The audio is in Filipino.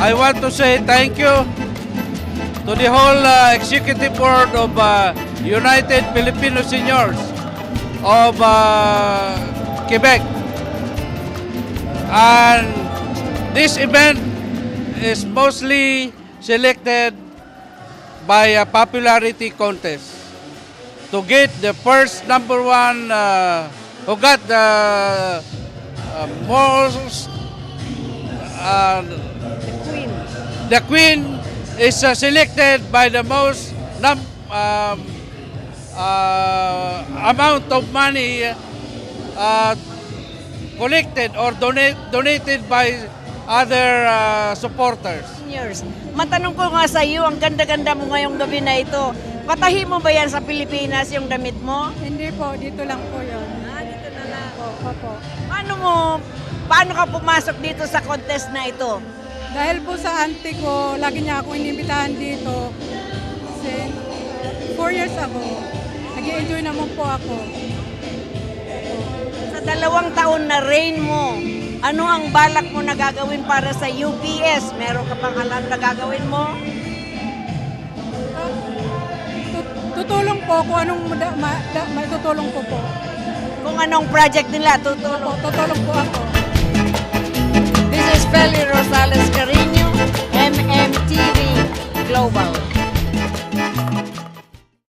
I want to say thank you to the whole executive board of United Filipino Seniors of Quebec. And this event is mostly selected by a popularity contest to get the first number one who got the most the queen is selected by the most amount of money collected or donated by other supporters. Seniors. Matanong ko nga sa iyo, ang ganda-ganda mo ngayong gabi na ito. Patahi mo ba yan sa Pilipinas yung damit mo? Hindi po, dito lang po yun. Dito na lang. Opo. Paano ka pumasok dito sa contest na ito? Dahil po sa auntie ko, lagi niya ako inimbitahan dito. Kasi 4 years ago, nag-i-enjoy naman po ako. Sa 2 taon na reign mo, ano ang balak mo na gagawin para sa UPS? Meron ka bang alam na gagawin mo? Tutulong po kung anong matutulong ko po. Kung anong project nila, tutulong. Tutulong po ako. This is Feli Rosales Carino, MMTV Global.